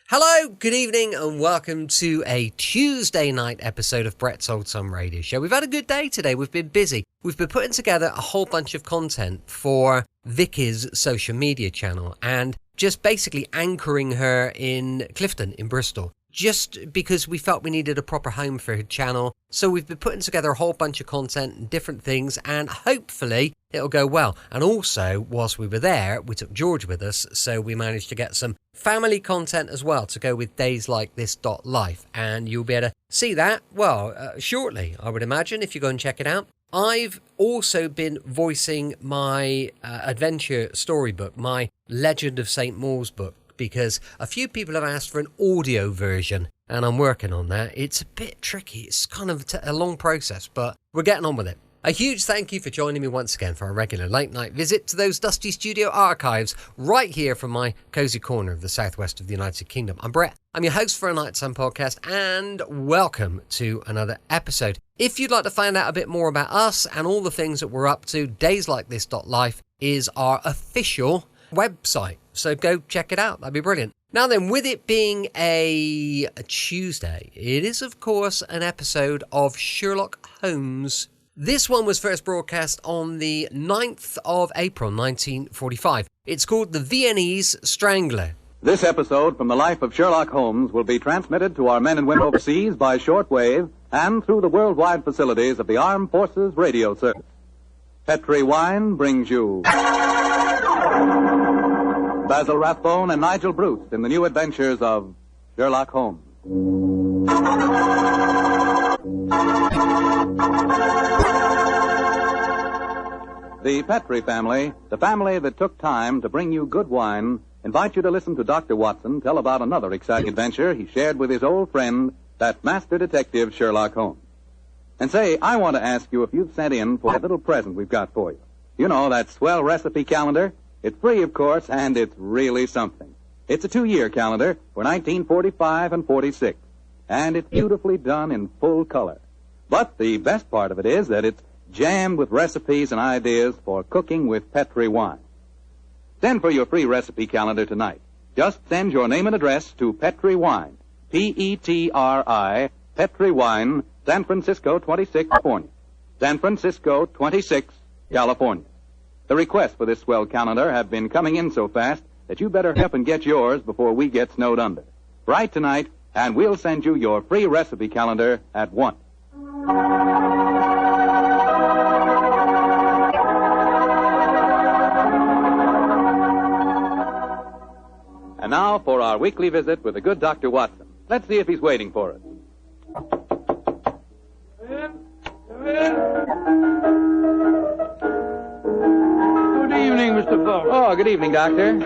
Hello, good evening, and welcome to a Tuesday night episode of Brett's Old Sun Radio Show. We've had a good day today. We've been busy. We've been putting together a whole bunch of content for Vicky's social media channel and just basically anchoring her in Clifton in Bristol. Just because we felt we needed a proper home for her channel. So we've been putting together a whole bunch of content and different things, and hopefully it'll go well. And also, whilst we were there, we took George with us, so we managed to get some family content as well to go with days like this.life. And you'll be able to see that, shortly, I would imagine, if you go and check it out. I've also been voicing my adventure storybook, my Legend of St. Maul's book, because a few people have asked for an audio version, and I'm working on that. It's a bit tricky. It's kind of a long process, but we're getting on with it. A huge thank you for joining me once again for a regular late night visit to those dusty studio archives right here from my cosy corner of the southwest of the United Kingdom. I'm Brett. I'm your host for a Night Sun podcast, and welcome to another episode. If you'd like to find out a bit more about us and all the things that we're up to, dayslikethis.life is our official website. So go check it out. That'd be brilliant. Now then, with it being a Tuesday, it is of course an episode of Sherlock Holmes. This one was first broadcast on the 9th of April 1945. It's called the Viennese Strangler. This episode from the life of Sherlock Holmes will be transmitted to our men and women overseas by shortwave and through the worldwide facilities of the Armed Forces Radio Service. Petri Wine brings you Basil Rathbone and Nigel Bruce in the new adventures of Sherlock Holmes. The Petri family, the family that took time to bring you good wine, invite you to listen to Dr. Watson tell about another exciting adventure he shared with his old friend, that master detective Sherlock Holmes. And say, I want to ask you if you've sent in for that little present we've got for you. You know, that swell recipe calendar. It's free, of course, and it's really something. It's a 2-year calendar for 1945 and 46, and it's beautifully done in full color. But the best part of it is that it's jammed with recipes and ideas for cooking with Petri wine. Send for your free recipe calendar tonight. Just send your name and address to Petri Wine, P-E-T-R-I, Petri Wine, San Francisco 26, California. San Francisco 26, California. The requests for this swell calendar have been coming in so fast that you better help and get yours before we get snowed under. Write tonight, and we'll send you your free recipe calendar at once. And now for our weekly visit with the good Dr. Watson. Let's see if he's waiting for us. Come in. Good evening, Mr. Fogg. Oh, good evening, Doctor.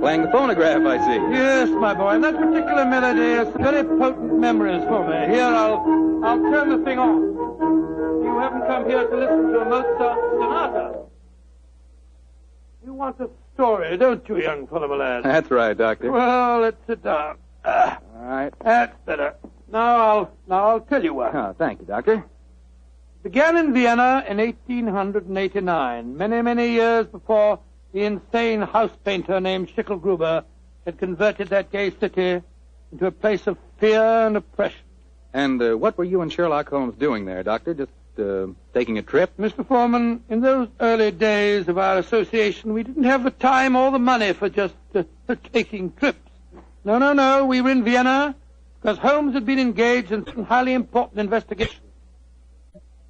Playing the phonograph, I see. Yes, my boy, and that particular melody has very potent memories for me. Here, I'll turn the thing off. You haven't come here to listen to a Mozart sonata. You want a story, don't you, young fellow, my lad? That's right, Doctor. Well, let's sit down. All right. That's better. Now I'll tell you what. Oh, thank you, Doctor. Began in Vienna in 1889, many, many years before the insane house painter named Schicklgruber had converted that gay city into a place of fear and oppression. And what were you and Sherlock Holmes doing there, Doctor? Just taking a trip? Mr. Foreman, in those early days of our association, we didn't have the time or the money for just taking trips. No, we were in Vienna because Holmes had been engaged in some highly important investigation.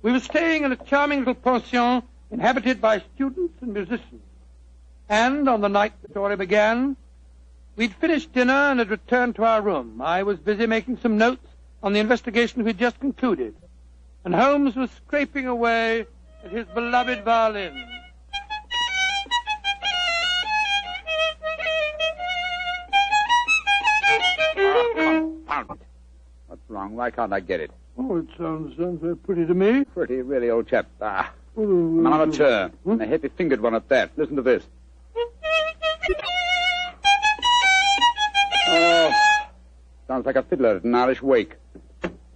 We were staying in a charming little pension inhabited by students and musicians. And on the night the story began, we'd finished dinner and had returned to our room. I was busy making some notes on the investigation we'd just concluded, and Holmes was scraping away at his beloved violin. Confound it. What's wrong? Why can't I get it? Oh, it sounds very pretty to me. Pretty, really, old chap. I'm on a turn. And a heavy-fingered one at that. Listen to this. Oh, sounds like a fiddler at an Irish wake.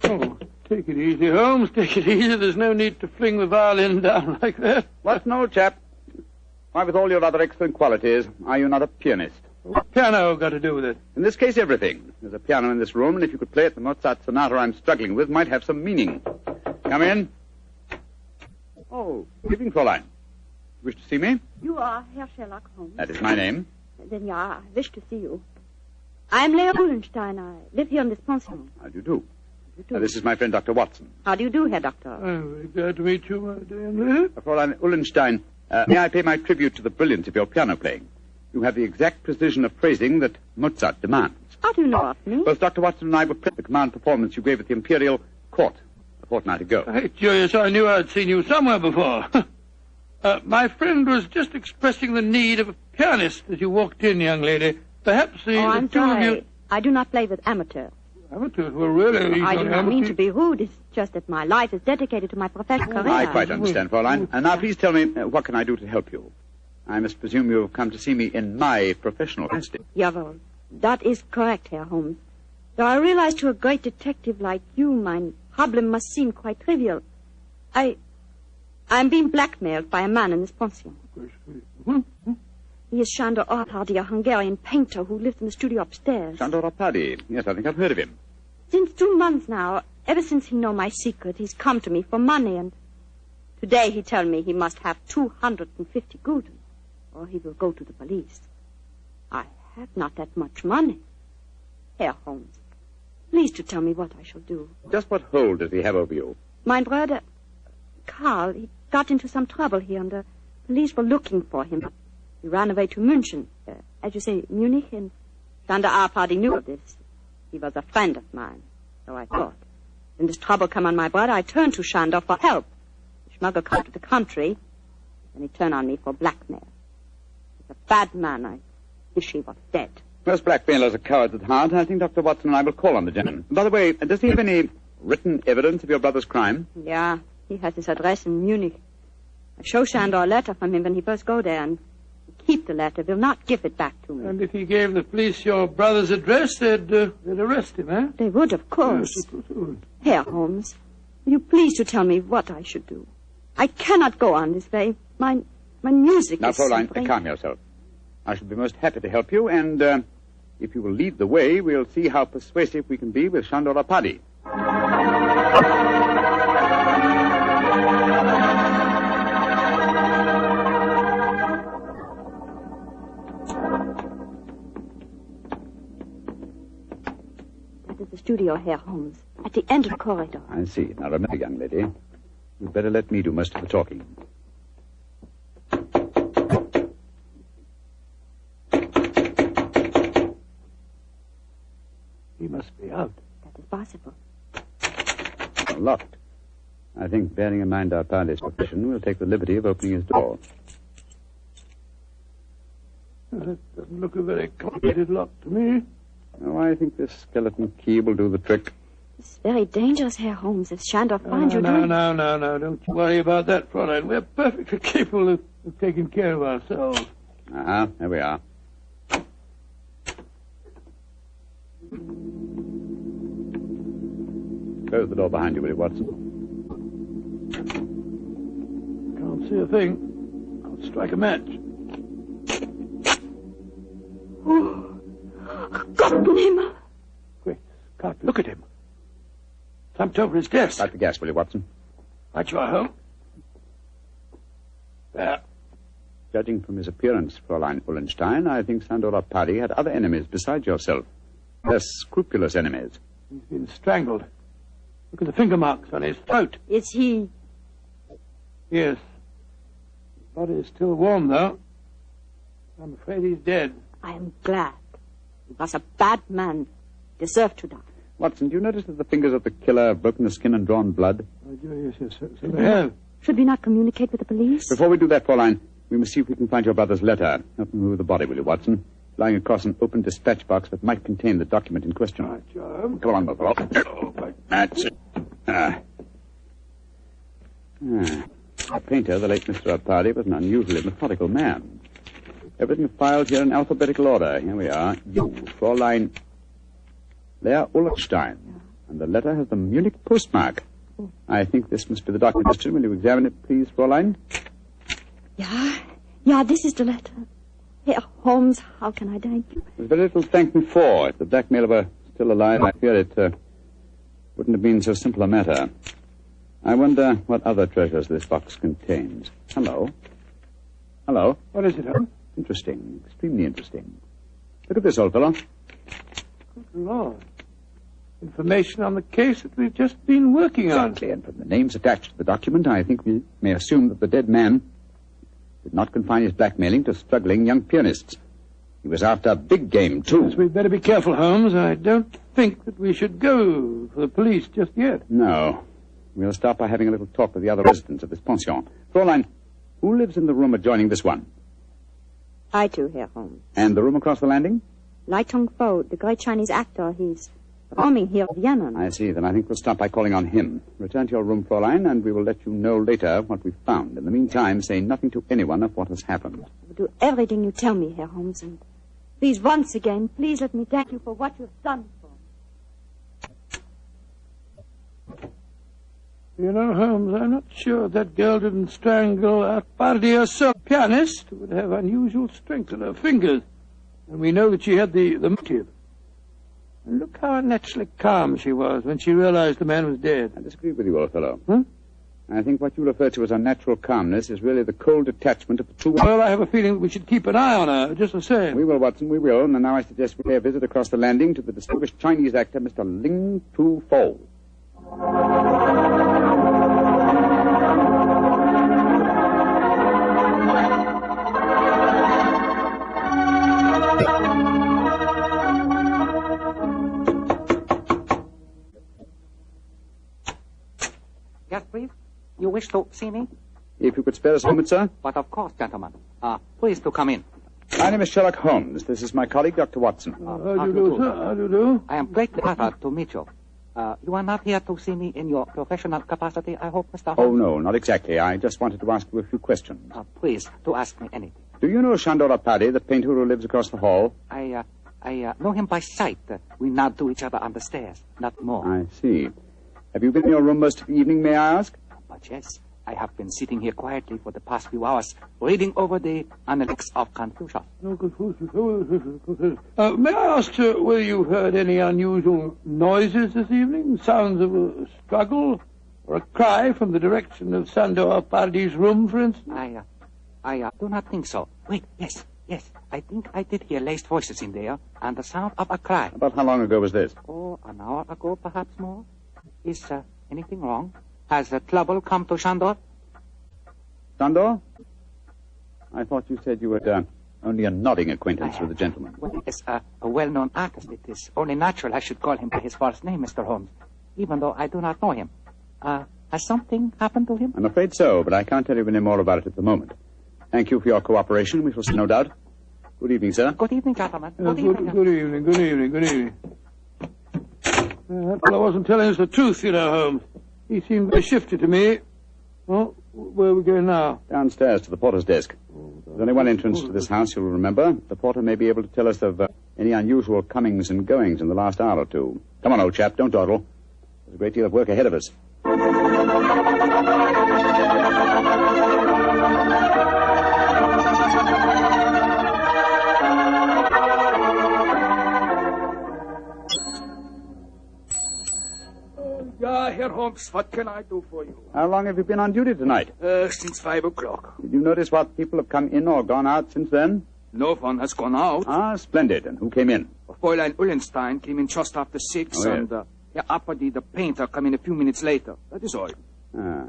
Oh, take it easy, Holmes. Take it easy. There's no need to fling the violin down like that. What's an old chap? Why, with all your other excellent qualities, are you not a pianist? What's piano got to do with it? In this case, everything. There's a piano in this room, and if you could play it, the Mozart sonata I'm struggling with might have some meaning. Come in. Oh, good evening, Fräulein. Wish to see me? You are Herr Sherlock Holmes. That is my name. Then, yeah, I wish to see you. I am Lea Bullenstein. I live here in this pension. How do you do? This is my friend, Dr. Watson. How do you do, Herr Doctor? Very glad to meet you, my dear lady. Fräulein Ullenstein, may I pay my tribute to the brilliance of your piano playing? You have the exact precision of phrasing that Mozart demands. How do you know of me? Both Dr. Watson and I were present at the command performance you gave at the Imperial Court a fortnight ago. Hey, curious, I knew I'd seen you somewhere before. My friend was just expressing the need of a pianist as you walked in, young lady. Perhaps I'm two of sorry. you... I do not play with amateurs. Amateurs? Well, really... I do not mean to be rude. It's just that my life is dedicated to my professional career. I quite understand, Fräulein. And now please tell me, what can I do to help you? I must presume you have come to see me in my professional capacity. Jawohl. That is correct, Herr Holmes. Though I realize to a great detective like you, my problem must seem quite trivial. I am being blackmailed by a man in this pension. He is Sándor Árpády, a Hungarian painter who lives in the studio upstairs. Sándor Árpády. Yes, I think I've heard of him. Since 2 months now, ever since he know my secret, he's come to me for money, and today he tell me he must have 250 gulden, or he will go to the police. I have not that much money. Herr Holmes, please to tell me what I shall do. Just what hold does he have over you? My brother, Karl, he got into some trouble here, and the police were looking for him. He ran away to München, as you say, Munich, and Sándor Árpády knew of this. He was a friend of mine, so I thought. When this trouble come on my brother, I turned to Sándor for help. The smuggle come to the country, and he turned on me for blackmail. He's a bad man. I wish he was dead. Most blackmailers are cowards at heart. I think Dr. Watson and I will call on the gentleman. By the way, does he have any written evidence of your brother's crime? Yeah, he has his address in Munich. I show Sándor a letter from him when he first go there, and he keep the letter, will not give it back to me. And if he gave the police your brother's address, they'd arrest him, eh? They would, of course. Yes, of course they would. Herr Holmes, will you please to tell me what I should do? I cannot go on this way. My music Now, is Fräulein, suffering. calm yourself. I shall be most happy to help you, and if you will lead the way, we'll see how persuasive we can be with Sándor Árpády. That is the studio, Herr Holmes, at the end of the corridor. I see. Now, remember, young lady, you'd better let me do most of the talking. He must be out. That is possible. Locked. I think, bearing in mind Árpády's profession, we'll take the liberty of opening his door. That doesn't look a very complicated lock to me. Oh, I think this skeleton key will do the trick. It's very dangerous, Herr Holmes, if Sándor finds you doing... No. Don't you worry about that, Fräulein. We're perfectly capable of taking care of ourselves. There we are. Close the door behind you, will you, Watson? Can't see a thing. I'll strike a match. Oh, Gott in Himmel! Quick, Scott, look at him. Slumped over his desk. Light the gas, will you, Watson? Right you are, Holmes. There. Judging from his appearance, Fräulein Ullenstein, I think Sándor Árpády had other enemies besides yourself. Less scrupulous enemies. He's been strangled. Look at the finger marks on his throat. Is he... Yes. His body is still warm, though. I'm afraid he's dead. I am glad. He was a bad man. Deserved to die. Watson, do you notice that the fingers of the killer have broken the skin and drawn blood? Oh, yes, so they have. Should we not communicate with the police? Before we do that, Fräulein, we must see if we can find your brother's letter. Help me move the body, will you, Watson? Lying across an open dispatch box that might contain the document in question. Right, John. Come on, Buffalo. That's it. The painter, the late Mr. Árpády, was an unusually methodical man. Everything filed here in alphabetical order. Here we are. You, Fräulein Lea Ullenstein. And the letter has the Munich postmark. I think this must be the document. Will you examine it, please, Fräulein? Yeah, this is the letter. Herr Holmes, how can I thank you? There's very little to thank me for. If the blackmailer were still alive, I fear it wouldn't have been so simple a matter. I wonder what other treasures this box contains. Hello? Hello? What is it, Holmes? Interesting. Extremely interesting. Look at this, old fellow. Good Lord. Information on the case that we've just been working on. Exactly, and from the names attached to the document, I think we may assume that the dead man did not confine his blackmailing to struggling young pianists. He was after big game, too. Yes, we'd better be careful, Holmes. I don't think that we should go for the police just yet. No. We'll start by having a little talk with the other residents of this pension. Fräulein, who lives in the room adjoining this one? I too, Herr Holmes. And the room across the landing? Lai Tong-fo, the great Chinese actor, he's roaming here in Vienna. I see. Then I think we'll start by calling on him. Return to your room, Fräulein, and we will let you know later what we've found. In the meantime, say nothing to anyone of what has happened. I will do everything you tell me, Herr Holmes, and please, once again, please let me thank you for what you've done for me. You know, Holmes, I'm not sure that girl didn't strangle Arpadi herself. A pianist would have unusual strength in her fingers, and we know that she had the motive. And look how unnaturally calm she was when she realized the man was dead. I disagree with you, old fellow. Huh? I think what you refer to as unnatural calmness is really the cold detachment of the two... Well, I have a feeling that we should keep an eye on her, just the same. We will, Watson, we will. And now I suggest we pay a visit across the landing to the distinguished Chinese actor, Mr. Ling Tu-fo. Yes, please. You wish to see me? If you could spare us a moment, sir. But of course, gentlemen. Please to come in. My name is Sherlock Holmes. This is my colleague, Dr. Watson. How do you do, sir? How do you do? I am greatly flattered to meet you. You are not here to see me in your professional capacity, I hope, Mr. Oh, Holmes? no, not exactly. I just wanted to ask you a few questions. Please, to ask me anything. Do you know Shandor Apadi, the painter who lives across the hall? I know him by sight. We nod to each other on the stairs, not more. I see. Have you been in your room most of the evening, may I ask? But yes, I have been sitting here quietly for the past few hours, reading over the Analects of Confucius. May I ask, sir, whether you heard any unusual noises this evening? Sounds of a struggle or a cry from the direction of Sandor Arpadi's room, for instance? I do not think so. Wait, yes. I think I did hear laced voices in there, and the sound of a cry. About how long ago was this? Oh, an hour ago, perhaps more. Is anything wrong? Has trouble come to Shandor? Shandor? I thought you said you had only a nodding acquaintance with the gentleman. Well, as a well-known artist, it is only natural I should call him by his first name, Mr. Holmes, even though I do not know him. Has something happened to him? I'm afraid so, but I can't tell you any more about it at the moment. Thank you for your cooperation. We shall see, no doubt. Good evening, sir. Good evening, gentlemen. Good evening. That fellow wasn't telling us the truth, you know, Holmes. He seemed very shifty to me. Well, where are we going now? Downstairs to the porter's desk. There's only one entrance to this house, you'll remember. The porter may be able to tell us of any unusual comings and goings in the last hour or two. Come on, old chap, don't dawdle. There's a great deal of work ahead of us. Herr Holmes, what can I do for you? How long have you been on duty tonight? Since 5 o'clock. Did you notice what people have come in or gone out since then? No one has gone out. Ah, splendid. And who came in? Fräulein Ullenstein came in just after 6, Oh, yes. and Herr Apadi, the painter, came in a few minutes later. That is all. Ah.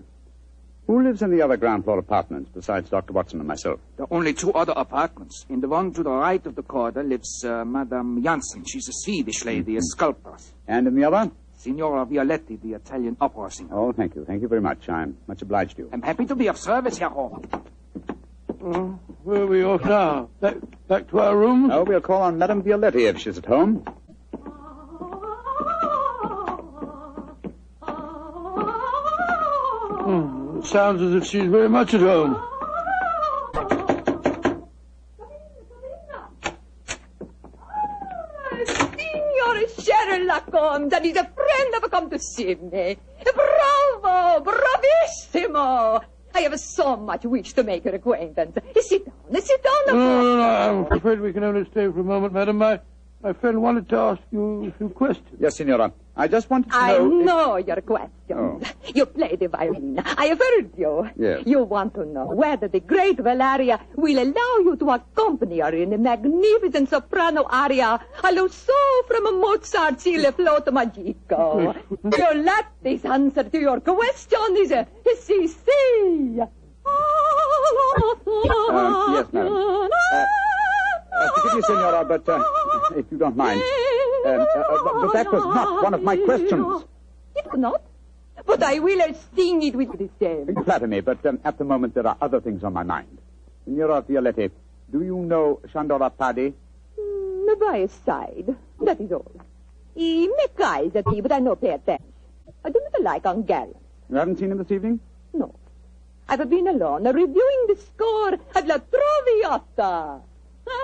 Who lives in the other ground floor apartments besides Dr. Watson and myself? There are only 2 other apartments. In the one to the right of the corridor lives Madame Janssen. She's a Swedish lady, a sculptor. And in the other? Signora Violetti, the Italian opera singer. Oh, thank you. Thank you very much. I'm much obliged to you. I'm happy to be of service, Herr Holmes. Where are we off now? Back to our rooms? Oh, we'll call on Madame Violetti if she's at home. It sounds as if she's very much at home. Signor Sherlock Holmes, that is a friend have come to see me. Bravo, bravissimo. I have so much wish to make your acquaintance. Sit down. No, I'm afraid we can only stay for a moment, madam. My friend wanted to ask you a few questions. Yes, Signora. I just wanted to know... I know your questions. Oh. You play the violin. I have heard you. Yes. You want to know whether the great Valeria will allow you to accompany her in a magnificent soprano aria allo so from Mozart's Il Flauto Magico. Your latest answer to your question is si. Yes, madam. Forgive me, Signora, but if you don't mind. But that was not one of my questions. It was not? But I will sing it with the same. You flatter me, but at the moment there are other things on my mind. Signora Violetti, do you know Chandora Paddy? By his side. That is all. He make eyes at me, but I no pay attention. I do not like Hungarians. You haven't seen him this evening? No. I've been alone, reviewing the score of La Traviata. I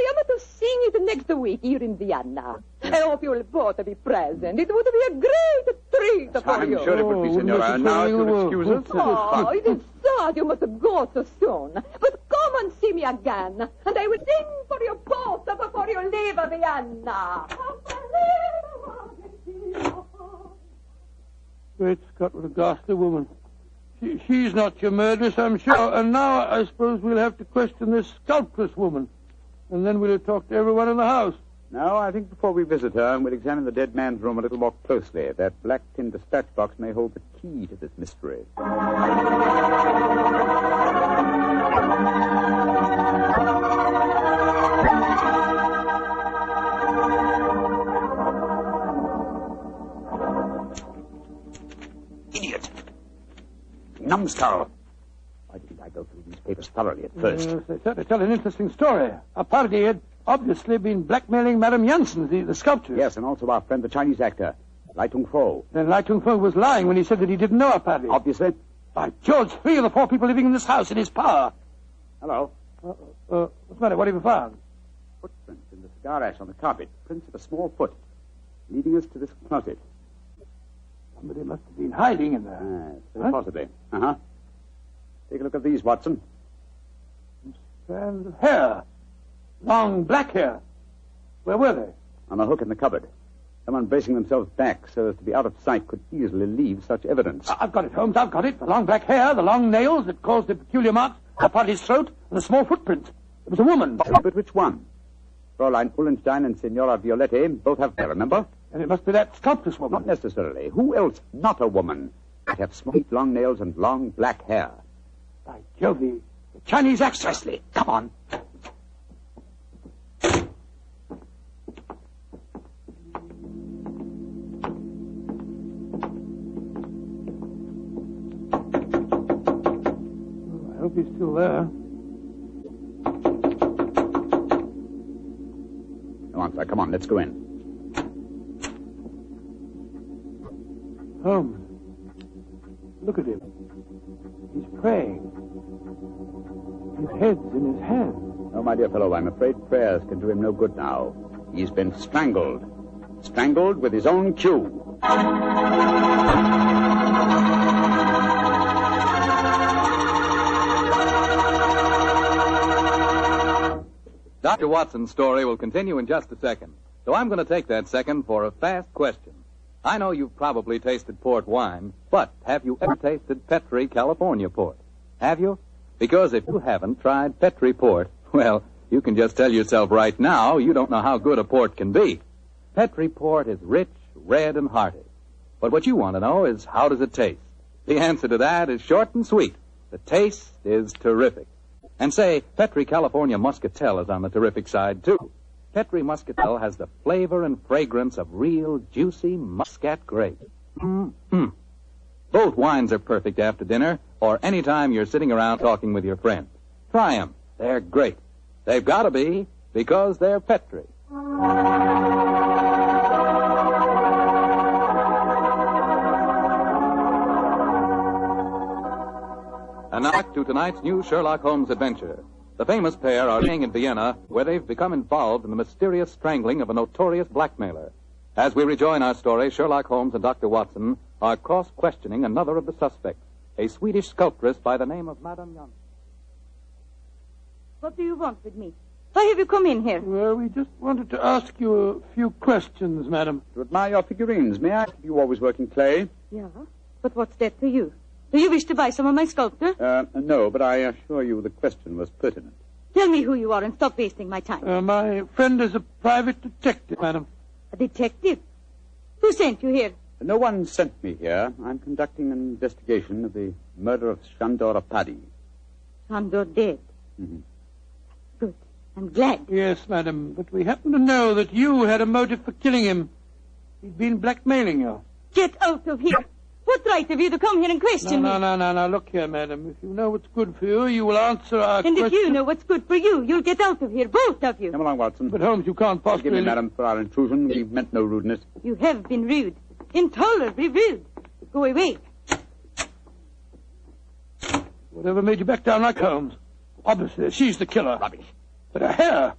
am to sing it next week here in Vienna. I hope you will both be present. It would be a great treat for you. I'm sure it would be, Signora. Now, if you'll excuse us. Oh, it is sad you must go so soon. But come and see me again, and I will sing for you both before you leave Vienna. Great Scott, what a ghastly woman. She's not your murderess, I'm sure. And now I suppose we'll have to question this sculptress woman. And then we'll talk to everyone in the house. No, I think before we visit her, we'll examine the dead man's room a little more closely. That black tin dispatch box may hold the key to this mystery. Idiot! Numbskull! Why didn't I go through these papers thoroughly at first? They certainly tell an interesting story. Our party had obviously been blackmailing Madame Janssen, the sculptor. Yes, and also our friend, the Chinese actor, Lai Tung-fo. Then Lai Tung-fo was lying when he said that he didn't know our party. Obviously. By George, 3 of the 4 people living in this house in his power. Hello. What's the matter? What have you found? Footprints in the cigar ash on the carpet. Prints of a small foot. Leading us to this closet. Somebody must have been hiding in there. Yes, very possibly. Uh-huh. Take a look at these, Watson. Strands of hair. Long black hair. Where were they? On a hook in the cupboard. Someone bracing themselves back so as to be out of sight could easily leave such evidence. I've got it, Holmes. I've got it. The long black hair, the long nails that caused the peculiar marks upon his throat, and the small footprint. It was a woman. But which one? Fräulein Ullenstein and Signora Violetti both have hair, remember? And it must be that sculptress woman. Not necessarily. Who else, not a woman, might have smooth, long nails and long black hair? By Jove, the Chinese actress. Precisely. Come on. I hope he's still there. Come on, sir. Come on. Let's go in. Holmes, look at him. He's praying. His head's in his hand. Oh, my dear fellow, I'm afraid prayers can do him no good now. He's been strangled. Strangled with his own cue. Dr. Watson's story will continue in just a second. So I'm going to take that second for a fast question. I know you've probably tasted port wine, but have you ever tasted Petri California port? Have you? Because if you haven't tried Petri port, well, you can just tell yourself right now you don't know how good a port can be. Petri port is rich, red, and hearty. But what you want to know is, how does it taste? The answer to that is short and sweet. The taste is terrific. And say, Petri California Muscatel is on the terrific side, too. Petri Muscatel has the flavor and fragrance of real, juicy Muscat grapes. Both wines are perfect after dinner or any time you're sitting around talking with your friends. Try them. They're great. They've got to be, because they're Petri. And now back to tonight's new Sherlock Holmes adventure. The famous pair are staying in Vienna, where they've become involved in the mysterious strangling of a notorious blackmailer. As we rejoin our story, Sherlock Holmes and Dr. Watson are cross-questioning another of the suspects, a Swedish sculptress by the name of Madame Janssen. What do you want with me? Why have you come in here? Well, we just wanted to ask you a few questions, madam. To admire your figurines, may I? You always work in clay? Yeah, but what's that to you? Do you wish to buy some of my sculpture? No, but I assure you the question was pertinent. Tell me who you are and stop wasting my time. My friend is a private detective, madam. A detective? Who sent you here? No one sent me here. I'm conducting an investigation of the murder of Strangler Paddy. Sandor dead. Mm-hmm. Good. I'm glad. Yes, madam, but we happen to know that you had a motive for killing him. He'd been blackmailing you. Get out of here. What right have you to come here and question me? No. Look here, madam. If you know what's good for you, you will answer our And question. if you know what's good for you, you'll get out of here, both of you. Come along, Watson. But, Holmes, you can't possibly... Forgive me, madam, for our intrusion. We meant no rudeness. You have been rude. Intolerably rude. Go away. Whatever made you back down like Holmes? Obviously, she's the killer. Rubbish. But her hair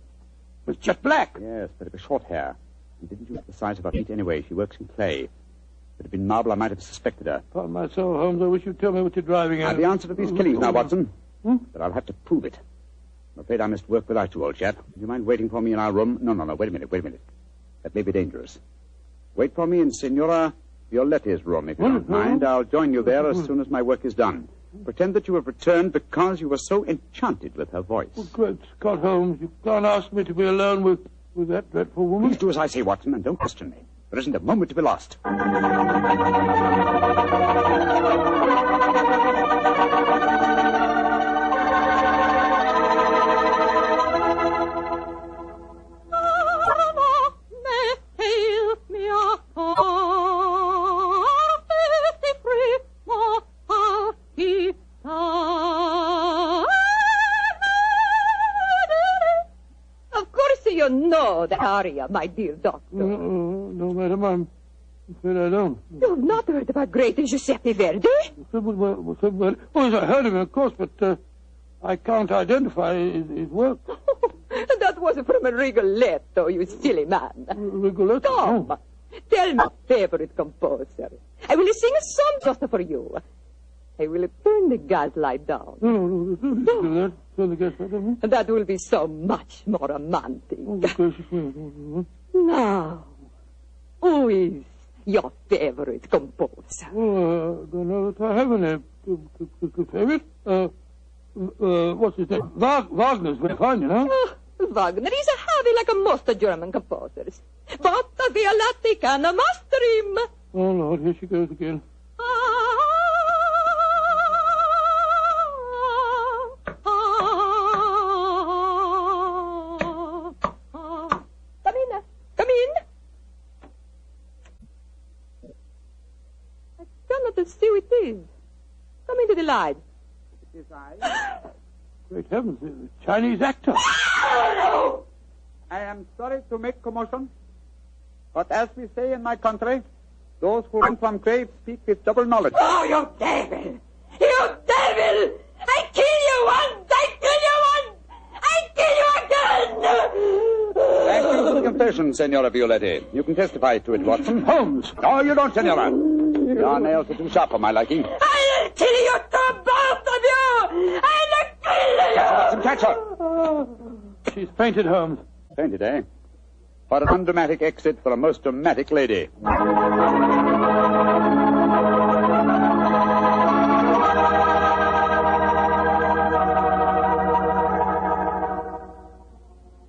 was jet black. Yes, but it was short hair. And didn't use the size of her feet anyway. She works in clay. If it had been marble, I might have suspected her. Upon my soul, Holmes, I wish you'd tell me what you're driving at. I've the answer to these killings now, Watson. But I'll have to prove it. I'm afraid I must work without you, old chap. Do you mind waiting for me in our room? No. Wait a minute. That may be dangerous. Wait for me in Signora Violetti's room, if you don't mind. I'll join you there as soon as my work is done. Pretend that you have returned because you were so enchanted with her voice. Oh, great Scott, Holmes, you can't ask me to be alone with that dreadful woman. Please do as I say, Watson, and don't question me. There isn't a moment to be lost. You know the aria, my dear doctor. No, madam, I'm afraid I don't. You've not heard about great Giuseppe Verdi? Oh, yes, I heard of him, of course, but I can't identify his work. That was from a Rigoletto, you silly man. Rigoletto? Come, tell me your favorite composer. I will sing a song just for you. I will turn the gas light down. No, don't do that. Turn the gas light down. That will be so much more romantic. Now, who is your favorite composer? Oh, I don't know that I have any favorite. What's his name? Wagner's very fine, you know. Wagner is a heavy like most German composers. But the Violatti can master him. Oh, Lord, here she goes again. Come in. I cannot see who it is. Come into the light. It is I. Great heavens, the Chinese actor. I am sorry to make commotion, but as we say in my country, those who run from graves speak with double knowledge. Oh, you devil! You devil! I kill you once! I kill you once! I kill you again! Thank you for the confession, Senora Violetti. You can testify to it, Watson. Holmes! No, you don't, Senora. Your nails are too sharp for my liking. I'll kill you to both of you! I'll kill you! Watson, catch her. She's fainted, Holmes. Fainted, eh? What an undramatic exit for a most dramatic lady.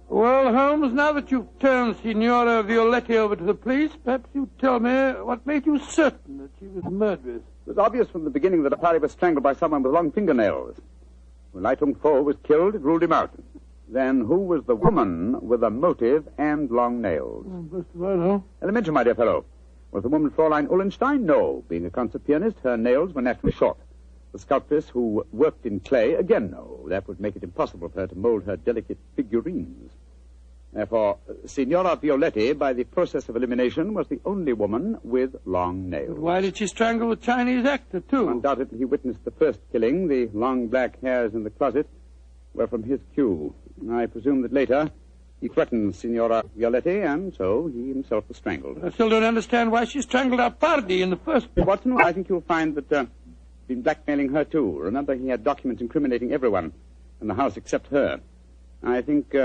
Well, Holmes, now that you've turned Signora Violetti over to the police, perhaps you'd tell me what made you certain that she was the murderess. It was obvious from the beginning that Apari was strangled by someone with long fingernails. When Lai Tung Fo was killed, it ruled him out. Then who was the woman with a motive and long nails? Best of all, huh? Elementary, my dear fellow. Was the woman Fräulein Ullenstein? No. Being a concert pianist, her nails were naturally short. The sculptress who worked in clay? Again, no. That would make it impossible for her to mold her delicate figurines. Therefore, Signora Violetti, by the process of elimination, was the only woman with long nails. But why did she strangle the Chinese actor, too? Undoubtedly, he witnessed the first killing. The long black hairs in the closet were from his cue. I presume that later He threatened Signora Violetti, and so he himself was strangled. I still don't understand why she strangled our party in the first place. Watson, I think you'll find that he's been blackmailing her, too. Remember, he had documents incriminating everyone in the house except her. I think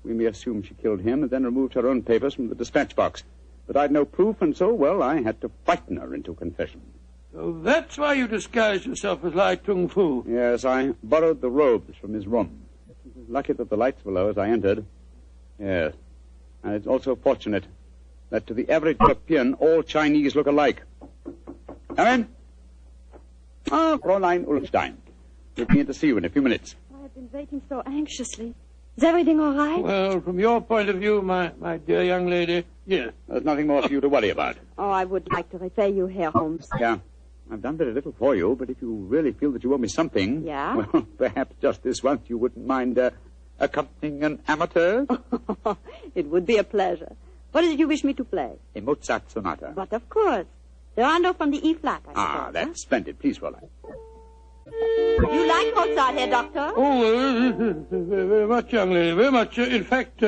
we may assume she killed him and then removed her own papers from the dispatch box. But I'd no proof, and so, well, I had to frighten her into confession. So that's why you disguised yourself as Lai Tung Fu. Yes, I borrowed the robes from his room. It was lucky that the lights were low as I entered. Yes. And it's also fortunate that to the average European, all Chinese look alike. Come in. Ah, Fräulein Ulfstein. We'll be in to see you in a few minutes. I have been waiting so anxiously. Is everything all right? Well, from your point of view, my dear young lady, yes. There's nothing more for you to worry about. Oh, I would like to refer you, Herr Holmes. Yeah. I've done very little for you, but if you really feel that you owe me something... Yeah? Well, perhaps just this once you wouldn't mind accompanying an amateur? It would be a pleasure. What is it you wish me to play? A Mozart sonata. But of course. The rondo from the E-flat, I suppose. That's splendid. Please, Fräulein. You like Mozart, Herr Doctor? Oh, very much, young lady, very much. In fact,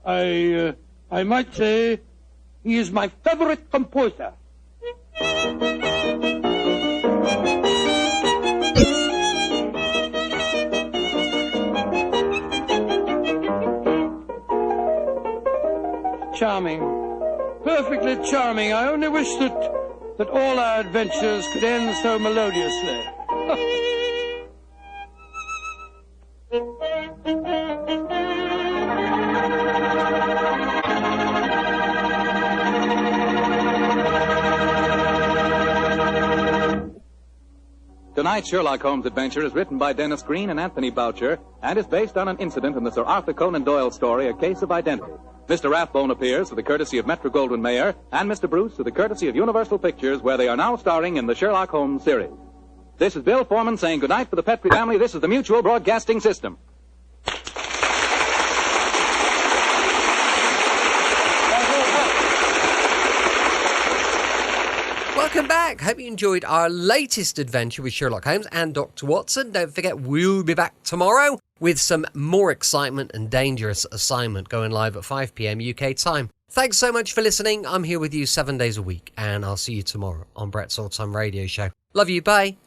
I might say he is my favorite composer. Charming. Perfectly charming. I only wish that all our adventures could end so melodiously. Tonight's Sherlock Holmes adventure is written by Dennis Green and Anthony Boucher and is based on an incident in the Sir Arthur Conan Doyle story, A Case of Identity. Mr. Rathbone appears to the courtesy of Metro-Goldwyn-Mayer and Mr. Bruce to the courtesy of Universal Pictures, where they are now starring in the Sherlock Holmes series. This is Bill Foreman saying goodnight for the Petrie family. This is the Mutual Broadcasting System. Welcome back. Hope you enjoyed our latest adventure with Sherlock Holmes and Dr. Watson. Don't forget, we'll be back tomorrow with some more excitement and dangerous assignment going live at 5 p.m. UK time. Thanks so much for listening. I'm here with you 7 days a week, and I'll see you tomorrow on Brett's Old Time Radio Show. Love you. Bye.